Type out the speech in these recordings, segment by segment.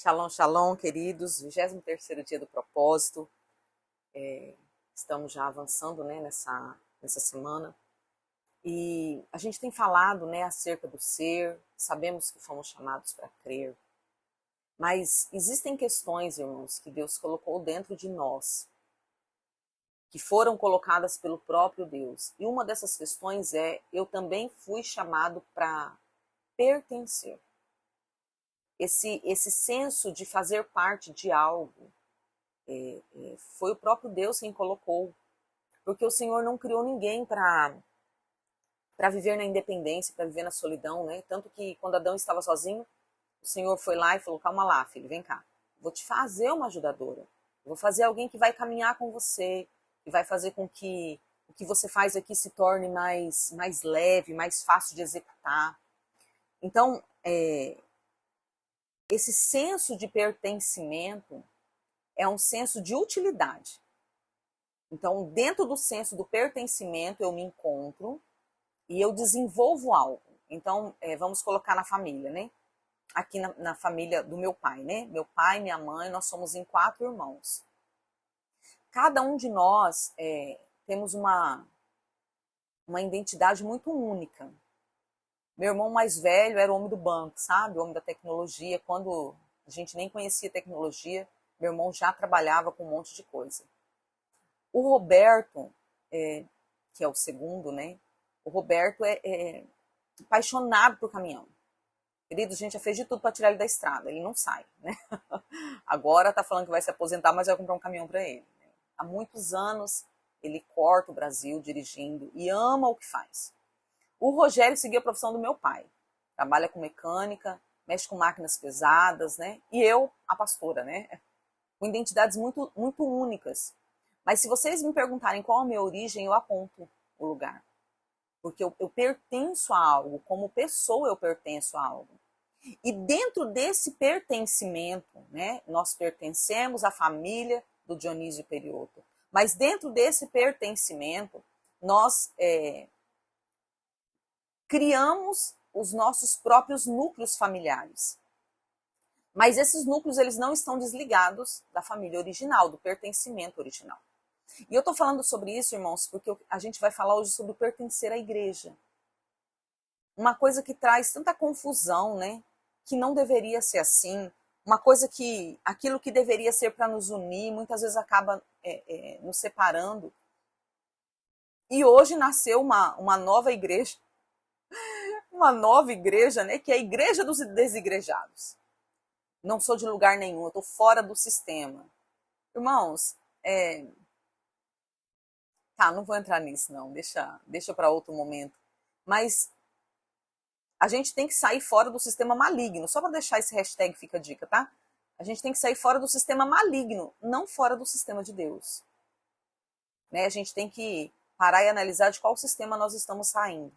Shalom, shalom, queridos. 23º dia do propósito. Estamos já avançando, né, nessa semana. E a gente tem falado, né, acerca do ser. Sabemos que fomos chamados para crer. Mas existem questões, irmãos, que Deus colocou dentro de nós, que foram colocadas pelo próprio Deus. E uma dessas questões é: eu também fui chamado para pertencer. Esse senso de fazer parte de algo, foi o próprio Deus quem colocou. Porque o Senhor não criou ninguém para viver na independência, para viver na solidão, né? Tanto que quando Adão estava sozinho, o Senhor foi lá e falou: calma lá, filho, vem cá. Vou te fazer uma ajudadora. Vou fazer alguém que vai caminhar com você, que vai fazer com que o que você faz aqui se torne mais leve, mais fácil de executar. Então, esse senso de pertencimento é um senso de utilidade. Então, dentro do senso do pertencimento, eu me encontro e eu desenvolvo algo. Então, vamos colocar na família, né? Aqui na família do meu pai, né? Meu pai, minha mãe, nós somos em 4 irmãos. Cada um de nós temos uma identidade muito única. Meu irmão mais velho era o homem do banco, sabe? O homem da tecnologia. Quando a gente nem conhecia tecnologia, meu irmão já trabalhava com um monte de coisa. O Roberto, que é o segundo, né? O Roberto é apaixonado por caminhão. Querido, a gente já fez de tudo para tirar ele da estrada, ele não sai, né? Agora tá falando que vai se aposentar, mas vai comprar um caminhão para ele. Há muitos anos ele corta o Brasil dirigindo e ama o que faz. O Rogério seguiu a profissão do meu pai. Trabalha com mecânica, mexe com máquinas pesadas, né? E eu, a pastora, né? Com identidades muito, muito únicas. Mas se vocês me perguntarem qual a minha origem, eu aponto o lugar. Porque eu pertenço a algo, como pessoa eu pertenço a algo. E dentro desse pertencimento, né, nós pertencemos à família do Dionísio Perioto. Mas dentro desse pertencimento, nós criamos os nossos próprios núcleos familiares. Mas esses núcleos, eles não estão desligados da família original, do pertencimento original. E eu estou falando sobre isso, irmãos, porque a gente vai falar hoje sobre pertencer à igreja. Uma coisa que traz tanta confusão, né? Que não deveria ser assim. Uma coisa que, aquilo que deveria ser para nos unir, muitas vezes acaba nos separando. E hoje nasceu uma nova igreja. Uma nova igreja, né? Que é a igreja dos desigrejados. Não sou de lugar nenhum, eu estou fora do sistema. Irmãos, tá, não vou entrar nisso não, deixa para outro momento. Mas a gente tem que sair fora do sistema maligno, só para deixar esse hashtag fica a dica, tá? A gente tem que sair fora do sistema maligno, não fora do sistema de Deus. Né? A gente tem que parar e analisar de qual sistema nós estamos saindo.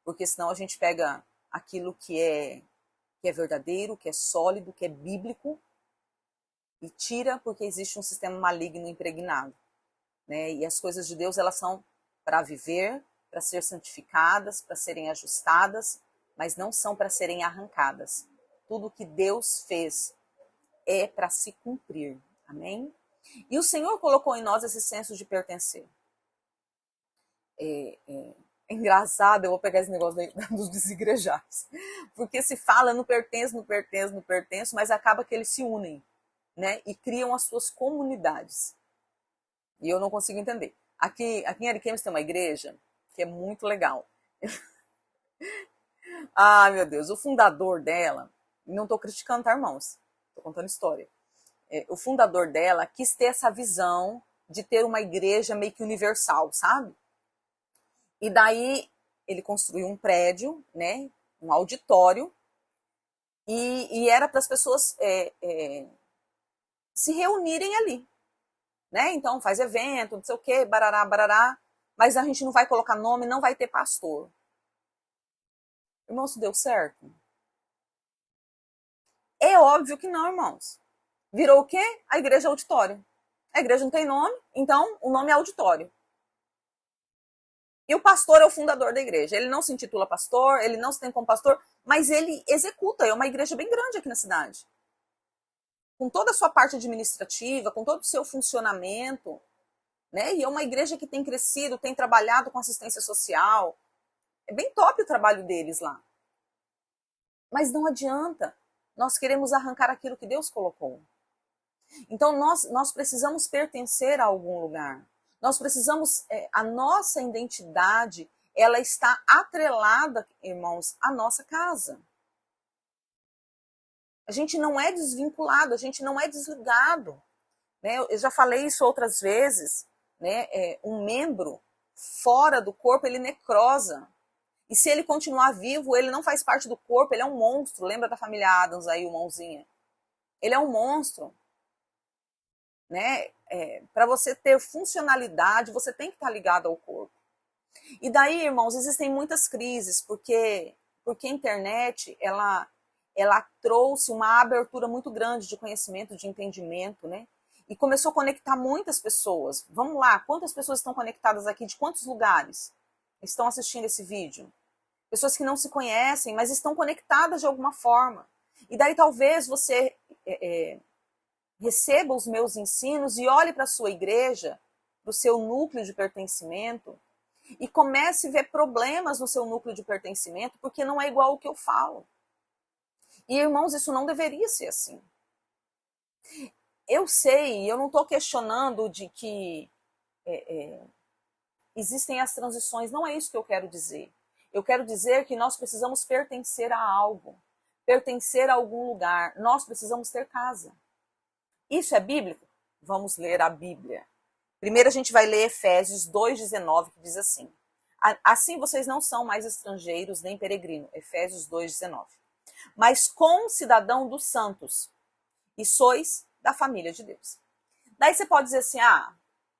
Porque senão a gente pega aquilo que é verdadeiro, que é sólido, que é bíblico, e tira porque existe um sistema maligno impregnado. Né? E as coisas de Deus, elas são para viver, para ser santificadas, para serem ajustadas, mas não são para serem arrancadas. Tudo que Deus fez é para se cumprir. Amém? E o Senhor colocou em nós esse senso de pertencer. É engraçado, eu vou pegar esse negócio dos desigrejados. Porque se fala no pertenço, no pertenço, no pertenço, mas acaba que eles se unem, né? E criam as suas comunidades. E eu não consigo entender. Aqui em Ariquemes tem uma igreja que é muito legal. Ah, meu Deus, o fundador dela, não estou criticando, tá, irmãos? Estou contando história. O fundador dela quis ter essa visão de ter uma igreja meio que universal, sabe? E daí ele construiu um prédio, né? Um auditório, e era para as pessoas se reunirem ali. Né? Então faz evento, não sei o que, barará, barará, mas a gente não vai colocar nome, não vai ter pastor. Irmão, isso deu certo? É óbvio que não, irmãos. Virou o quê? A igreja auditório. A igreja não tem nome, então o nome é auditório. E o pastor é o fundador da igreja. Ele não se intitula pastor, ele não se tem como pastor, mas ele executa. É uma igreja bem grande aqui na cidade. Com toda a sua parte administrativa, com todo o seu funcionamento, né? E é uma igreja que tem crescido, tem trabalhado com assistência social. É bem top o trabalho deles lá. Mas não adianta. Nós queremos arrancar aquilo que Deus colocou. Então nós precisamos pertencer a algum lugar. Nós precisamos, a nossa identidade, ela está atrelada, irmãos, à nossa casa. A gente não é desvinculado, a gente não é desligado. Né? Eu já falei isso outras vezes, né? Um membro fora do corpo, ele necrosa. E se ele continuar vivo, ele não faz parte do corpo, ele é um monstro. Lembra da família Addams aí, o mãozinha? Ele é um monstro. Né? Para você ter funcionalidade, você tem que estar ligado ao corpo. E daí, irmãos, existem muitas crises, porque a internet, ela trouxe uma abertura muito grande de conhecimento, de entendimento, né? E começou a conectar muitas pessoas. Vamos lá, quantas pessoas estão conectadas aqui? De quantos lugares estão assistindo esse vídeo? Pessoas que não se conhecem, mas estão conectadas de alguma forma. E daí talvez você receba os meus ensinos e olhe para a sua igreja, para o seu núcleo de pertencimento, e comece a ver problemas no seu núcleo de pertencimento, porque não é igual ao que eu falo. E, irmãos, isso não deveria ser assim. Eu sei, eu não estou questionando de que existem as transições, não é isso que eu quero dizer. Eu quero dizer que nós precisamos pertencer a algo, pertencer a algum lugar, nós precisamos ter casa. Isso é bíblico? Vamos ler a Bíblia. Primeiro a gente vai ler Efésios 2,19, que diz assim: assim vocês não são mais estrangeiros nem peregrinos. Efésios 2,19. Mas concidadão dos santos, e sois da família de Deus. Daí você pode dizer assim,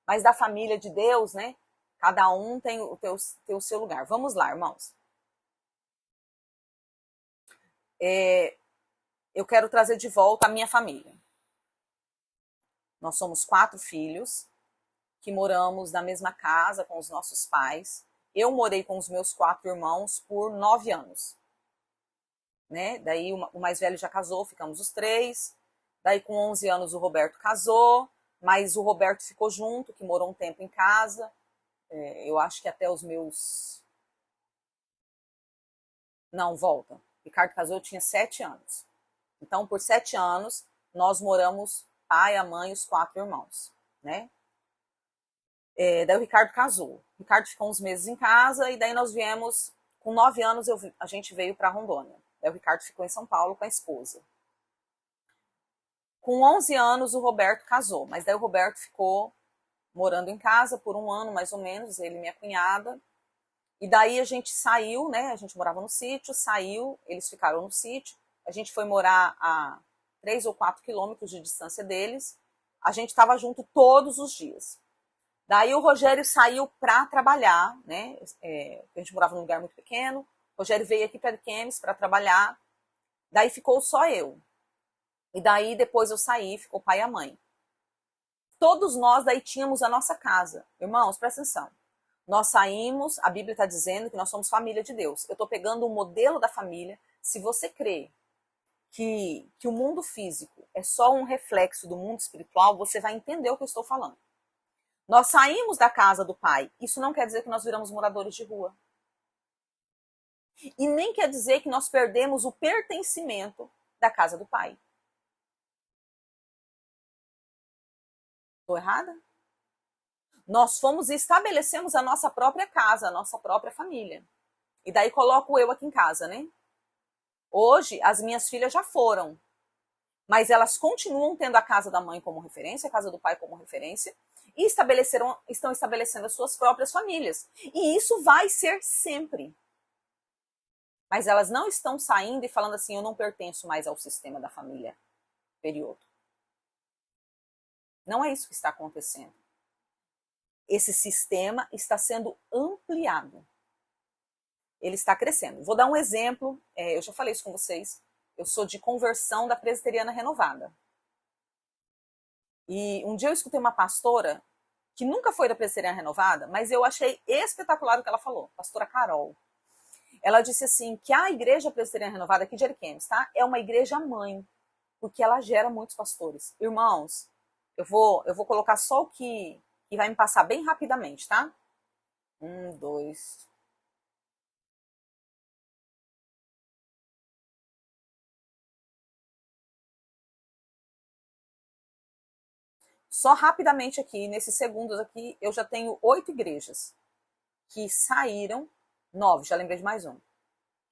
mas da família de Deus, né? Cada um tem o seu lugar. Vamos lá, irmãos. Eu quero trazer de volta a minha família. Nós somos 4 filhos que moramos na mesma casa com os nossos pais. Eu morei com os meus 4 irmãos por 9 anos. Né? Daí o mais velho já casou, ficamos os 3. Daí com 11 anos o Roberto casou, mas o Roberto ficou junto, que morou um tempo em casa. Eu acho que até os meus... Não, volta. Ricardo casou, eu tinha 7 anos. Então, por 7 anos, nós moramos, pai, a mãe e os 4 irmãos, né? Daí o Ricardo casou. O Ricardo ficou uns meses em casa e daí nós viemos, com 9 anos a gente veio para Rondônia. Daí o Ricardo ficou em São Paulo com a esposa. Com 11 anos o Roberto casou, mas daí o Roberto ficou morando em casa por 1 ano mais ou menos, ele e minha cunhada. E daí a gente saiu, né? A gente morava no sítio, saiu, eles ficaram no sítio. A gente foi morar a 3 ou 4 quilômetros de distância deles. A gente estava junto todos os dias. Daí o Rogério saiu para trabalhar, né? A gente morava num lugar muito pequeno. O Rogério veio aqui para Ariquemes para trabalhar. Daí ficou só eu. E daí depois eu saí, ficou o pai e a mãe. Todos nós daí tínhamos a nossa casa. Irmãos, presta atenção. Nós saímos, a Bíblia está dizendo que nós somos família de Deus. Eu estou pegando o modelo da família. Se você crê que o mundo físico é só um reflexo do mundo espiritual, você vai entender o que eu estou falando. Nós saímos da casa do pai. Isso não quer dizer que nós viramos moradores de rua. E nem quer dizer que nós perdemos o pertencimento da casa do pai. Estou errada? Nós fomos e estabelecemos a nossa própria casa, a nossa própria família. E daí coloco eu aqui em casa, né? Hoje, as minhas filhas já foram. Mas elas continuam tendo a casa da mãe como referência, a casa do pai como referência, e estão estabelecendo as suas próprias famílias. E isso vai ser sempre. Mas elas não estão saindo e falando assim, eu não pertenço mais ao sistema da família período. Não é isso que está acontecendo. Esse sistema está sendo ampliado. Ele está crescendo. Vou dar um exemplo, eu já falei isso com vocês. Eu sou de conversão da Presbiteriana Renovada. E um dia eu escutei uma pastora que nunca foi da Presbiteriana Renovada, mas eu achei espetacular o que ela falou, pastora Carol. Ela disse assim, que a Igreja Presbiteriana Renovada aqui de Ariquemes, tá? É uma igreja mãe, porque ela gera muitos pastores. Irmãos, eu vou colocar só o que vai me passar bem rapidamente, tá? 1, 2. Só rapidamente aqui, nesses segundos aqui, eu já tenho 8 igrejas que saíram, 9, já lembrei de mais uma,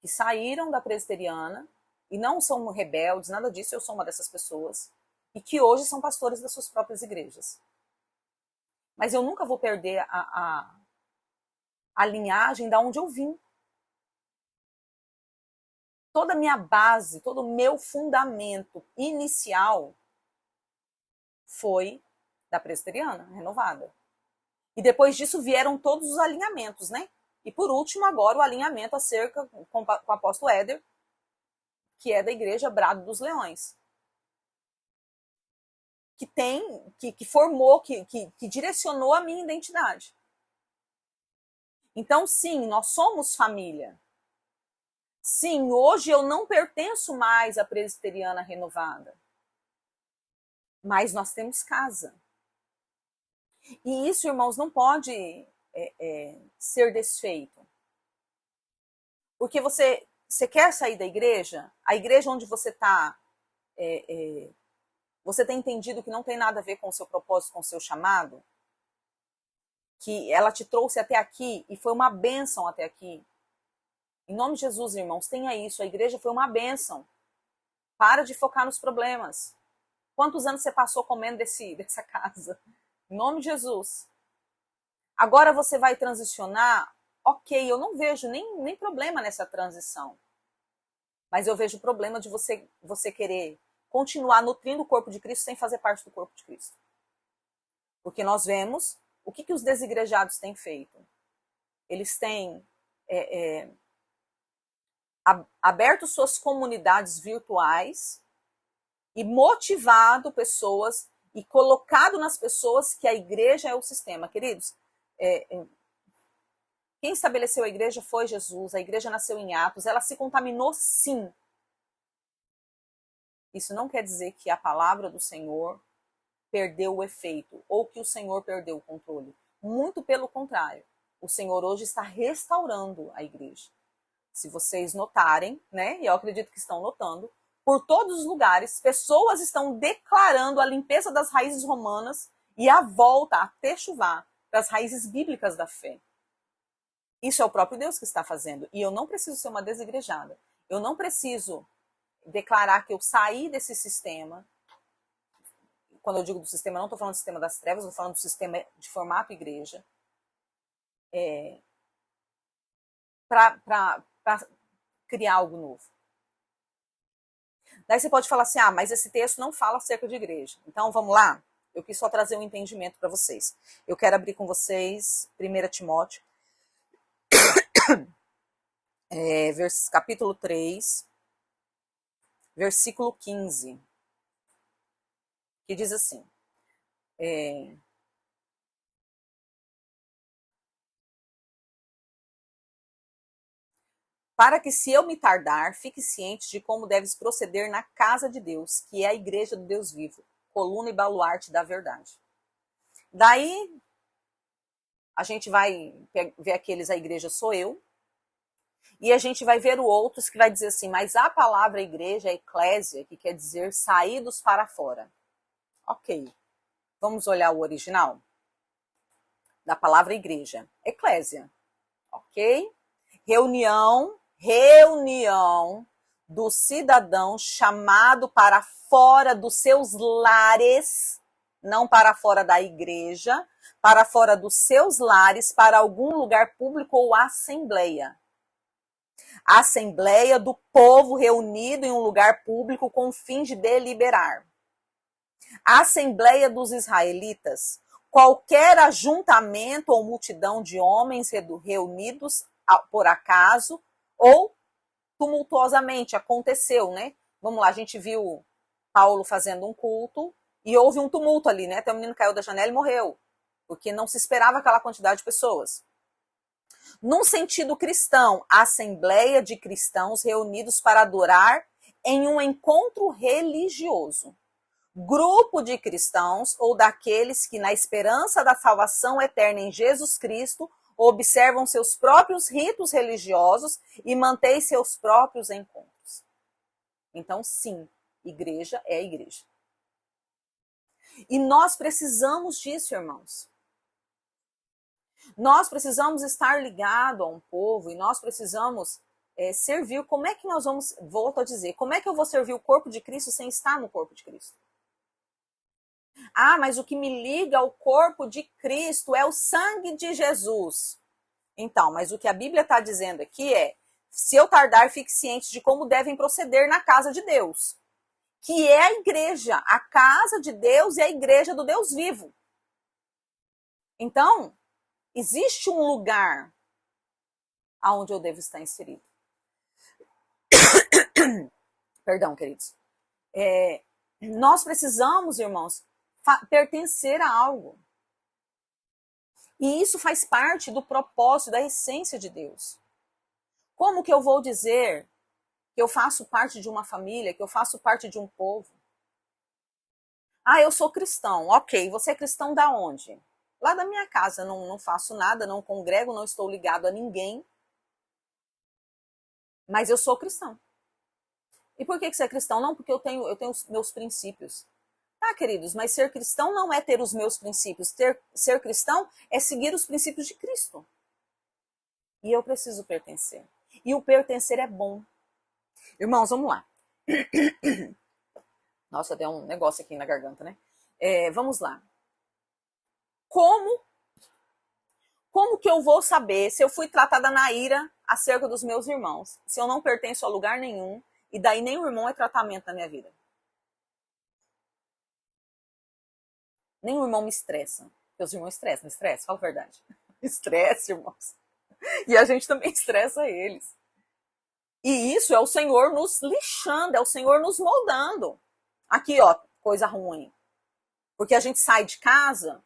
que saíram da presbiteriana e não são rebeldes, nada disso, eu sou uma dessas pessoas, e que hoje são pastores das suas próprias igrejas. Mas eu nunca vou perder a linhagem da onde eu vim. Toda a minha base, todo o meu fundamento inicial foi da presbiteriana renovada. E depois disso vieram todos os alinhamentos, né? E por último, agora o alinhamento acerca com o apóstolo Éder, que é da Igreja Brado dos Leões. Que formou, que direcionou a minha identidade. Então, sim, nós somos família. Sim, hoje eu não pertenço mais à presbiteriana renovada. Mas nós temos casa. E isso, irmãos, não pode ser desfeito. Porque você quer sair da igreja, a igreja onde você está, você tem entendido que não tem nada a ver com o seu propósito, com o seu chamado, que ela te trouxe até aqui e foi uma bênção até aqui. Em nome de Jesus, irmãos, tenha isso. A igreja foi uma bênção. Para de focar nos problemas. Quantos anos você passou comendo dessa casa? Em nome de Jesus. Agora você vai transicionar. Ok, eu não vejo nem problema nessa transição. Mas eu vejo o problema de você querer continuar nutrindo o corpo de Cristo sem fazer parte do corpo de Cristo. Porque nós vemos o que os desigrejados têm feito. Eles têm aberto suas comunidades virtuais e motivado pessoas e colocado nas pessoas que a igreja é o sistema. Queridos, quem estabeleceu a igreja foi Jesus, a igreja nasceu em Atos, ela se contaminou sim. Isso não quer dizer que a palavra do Senhor perdeu o efeito ou que o Senhor perdeu o controle. Muito pelo contrário, o Senhor hoje está restaurando a igreja. Se vocês notarem, né, e eu acredito que estão notando, por todos os lugares, pessoas estão declarando a limpeza das raízes romanas e a volta, a techuvá, das raízes bíblicas da fé. Isso é o próprio Deus que está fazendo. E eu não preciso ser uma desigrejada. Eu não preciso declarar que eu saí desse sistema. Quando eu digo do sistema, eu não estou falando do sistema das trevas, eu estou falando do sistema de formato igreja. Para criar algo novo. Daí você pode falar assim, mas esse texto não fala acerca de igreja. Então, vamos lá? Eu quis só trazer um entendimento para vocês. Eu quero abrir com vocês 1 Timóteo, capítulo 3, versículo 15, que diz assim, para que, se eu me tardar, fique ciente de como deves proceder na casa de Deus, que é a igreja do Deus vivo, coluna e baluarte da verdade. Daí, a gente vai ver aqueles, a igreja sou eu, e a gente vai ver o outros que vai dizer assim, mas a palavra igreja é eclésia, que quer dizer saídos para fora. Ok, vamos olhar o original da palavra igreja. Eclésia, ok? Reunião do cidadão chamado para fora dos seus lares, não para fora da igreja, para fora dos seus lares, para algum lugar público ou assembleia. A assembleia do povo reunido em um lugar público com o fim de deliberar. A assembleia dos israelitas, qualquer ajuntamento ou multidão de homens reunidos por acaso ou tumultuosamente, aconteceu, né? Vamos lá, a gente viu Paulo fazendo um culto e houve um tumulto ali, né? Até o menino caiu da janela e morreu. porque não se esperava aquela quantidade de pessoas. Num sentido cristão, assembleia de cristãos reunidos para adorar em um encontro religioso. Grupo de cristãos ou daqueles que, na esperança da salvação eterna em Jesus Cristo, observam seus próprios ritos religiosos e mantêm seus próprios encontros. Então, sim, igreja é igreja. E nós precisamos disso, irmãos. Nós precisamos estar ligados a um povo e nós precisamos servir. Como é que nós vamos, volto a dizer, como é que eu vou servir o corpo de Cristo sem estar no corpo de Cristo? Ah, mas o que me liga ao corpo de Cristo é o sangue de Jesus. Então, mas o que a Bíblia está dizendo aqui é, se eu tardar, fique ciente de como devem proceder na casa de Deus, que é a igreja, a casa de Deus e a igreja do Deus vivo. Então, existe um lugar aonde eu devo estar inserido. Perdão, queridos. Nós precisamos, irmãos, pertencer a algo. E isso faz parte do propósito, da essência de Deus. Como que eu vou dizer que eu faço parte de uma família, que eu faço parte de um povo? Ah, eu sou cristão. Ok, você é cristão da onde? Lá da minha casa, não faço nada, não congrego, não estou ligado a ninguém. Mas eu sou cristão. E por que você é cristão? Não, porque eu tenho os meus princípios. Tá, queridos, mas ser cristão não é ter os meus princípios. Ser cristão é seguir os princípios de Cristo. E eu preciso pertencer. E o pertencer é bom. Irmãos, vamos lá. Nossa, deu um negócio aqui na garganta, né? Vamos lá. Como que eu vou saber se eu fui tratada na ira acerca dos meus irmãos? Se eu não pertenço a lugar nenhum, e daí nenhum irmão é tratamento na minha vida. Nenhum irmão me estressa. Porque os irmãos estressam, não estressa? Fala a verdade. Estresse, irmãos. E a gente também estressa eles. E isso é o Senhor nos lixando, é o Senhor nos moldando. Aqui, ó, coisa ruim. Porque a gente sai de casa,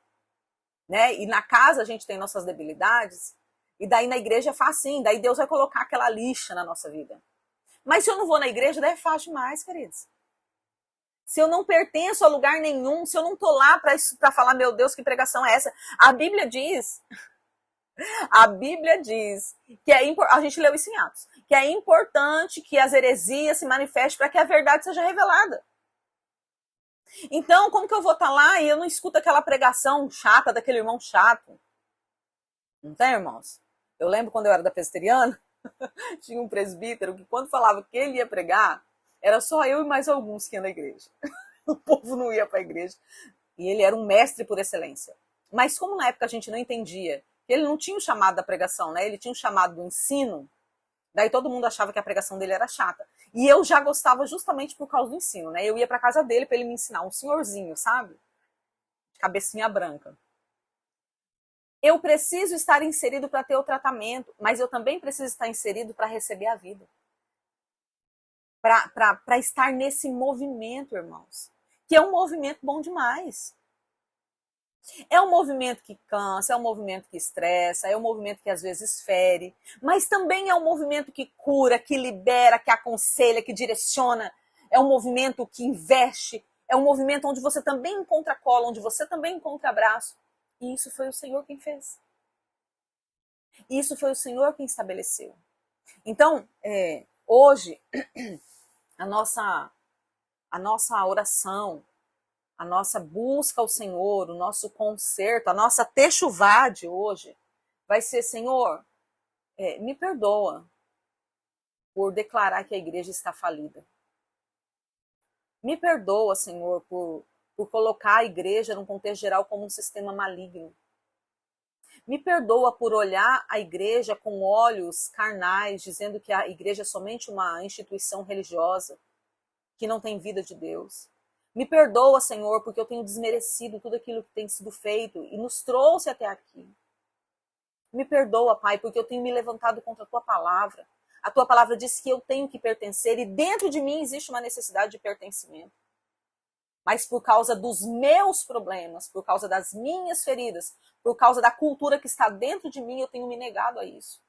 né? E na casa a gente tem nossas debilidades. E daí na igreja é facinho. Daí Deus vai colocar aquela lixa na nossa vida. Mas se eu não vou na igreja, daí é fácil demais, queridos. Se eu não pertenço a lugar nenhum, se eu não tô lá para falar, meu Deus, que pregação é essa? A Bíblia diz que a gente leu isso em Atos, que é importante que as heresias se manifestem para que a verdade seja revelada. Então, como que eu vou estar lá e eu não escuto aquela pregação chata daquele irmão chato? Não tem, irmãos? Eu lembro quando eu era da presbiteriana, tinha um presbítero que quando falava que ele ia pregar, era só eu e mais alguns que iam na igreja. O povo não ia para a igreja. E ele era um mestre por excelência. Mas como na época a gente não entendia, ele não tinha o chamado da pregação, né? Ele tinha o chamado do ensino, daí todo mundo achava que a pregação dele era chata. E eu já gostava justamente por causa do ensino, né? Eu ia para casa dele para ele me ensinar, um senhorzinho, sabe? De cabecinha branca. Eu preciso estar inserido para ter o tratamento, mas eu também preciso estar inserido para receber a vida. Para estar nesse movimento, irmãos. Que é um movimento bom demais. É um movimento que cansa, é um movimento que estressa, é um movimento que às vezes fere, mas também é um movimento que cura, que libera, que aconselha, que direciona. É um movimento que investe, é um movimento onde você também encontra colo, onde você também encontra abraço. E isso foi o Senhor quem fez. Isso foi o Senhor quem estabeleceu. Então, hoje, a nossa oração, a nossa busca ao Senhor, o nosso conserto, a nossa techuvá de hoje vai ser: Senhor, me perdoa por declarar que a igreja está falida. Me perdoa, Senhor, por colocar a igreja num contexto geral como um sistema maligno. Me perdoa por olhar a igreja com olhos carnais, dizendo que a igreja é somente uma instituição religiosa, que não tem vida de Deus. Me perdoa, Senhor, porque eu tenho desmerecido tudo aquilo que tem sido feito e nos trouxe até aqui. Me perdoa, Pai, porque eu tenho me levantado contra a Tua palavra. A Tua palavra diz que eu tenho que pertencer e dentro de mim existe uma necessidade de pertencimento. mas por causa dos meus problemas, por causa das minhas feridas, por causa da cultura que está dentro de mim, eu tenho me negado a isso.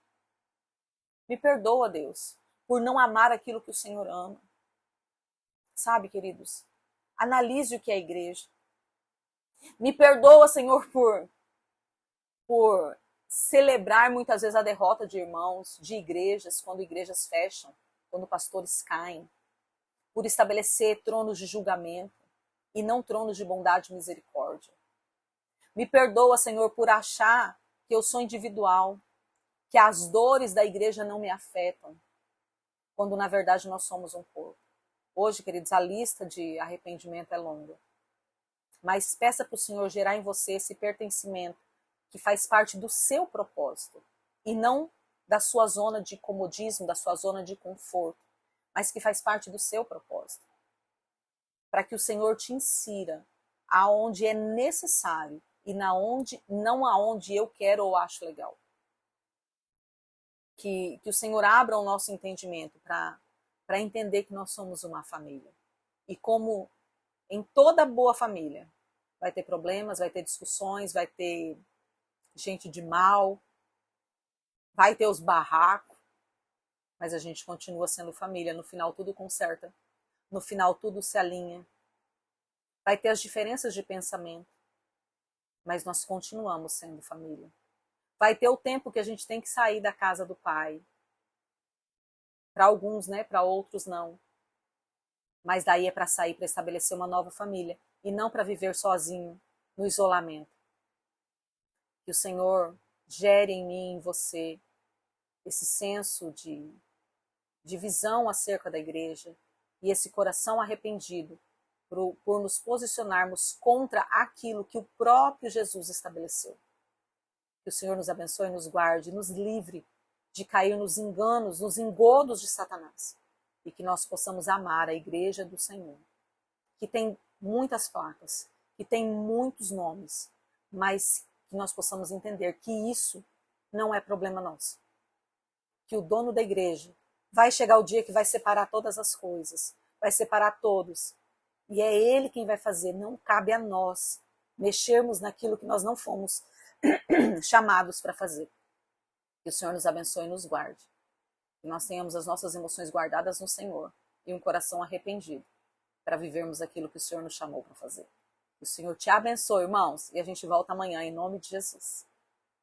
Me perdoa, Deus, por não amar aquilo que o Senhor ama. Sabe, queridos? Analise o que é a igreja. Me perdoa, Senhor, por celebrar muitas vezes a derrota de irmãos, de igrejas, quando igrejas fecham, quando pastores caem, por estabelecer tronos de julgamento e não tronos de bondade e misericórdia. Me perdoa, Senhor, por achar que eu sou individual, que as dores da igreja não me afetam, quando na verdade nós somos um corpo. Hoje, queridos, a lista de arrependimento é longa. Mas peça para o Senhor gerar em você esse pertencimento que faz parte do seu propósito e não da sua zona de comodismo, da sua zona de conforto, mas que faz parte do seu propósito. Para que o Senhor te insira aonde é necessário e não aonde eu quero ou acho legal. Que o Senhor abra o nosso entendimento para entender que nós somos uma família. E como em toda boa família, vai ter problemas, vai ter discussões, vai ter gente de mal, vai ter os barracos, mas a gente continua sendo família. No final tudo conserta, no final tudo se alinha. Vai ter as diferenças de pensamento, mas nós continuamos sendo família. Vai ter o tempo que a gente tem que sair da casa do pai. Para alguns, né? Para outros não. Mas daí é para sair, para estabelecer uma nova família. E não para viver sozinho, no isolamento. Que o Senhor gere em mim, em você, esse senso de visão acerca da igreja e esse coração arrependido por nos posicionarmos contra aquilo que o próprio Jesus estabeleceu. Que o Senhor nos abençoe, nos guarde, nos livre de cair nos enganos, nos engodos de Satanás. E que nós possamos amar a igreja do Senhor, que tem muitas placas, que tem muitos nomes, mas que nós possamos entender que isso não é problema nosso. Que o dono da igreja vai chegar o dia que vai separar todas as coisas, vai separar todos. E é ele quem vai fazer, não cabe a nós mexermos naquilo que nós não fomos chamados para fazer. Que o Senhor nos abençoe e nos guarde. Que nós tenhamos as nossas emoções guardadas no Senhor e um coração arrependido para vivermos aquilo que o Senhor nos chamou para fazer. Que o Senhor te abençoe, irmãos, e a gente volta amanhã em nome de Jesus.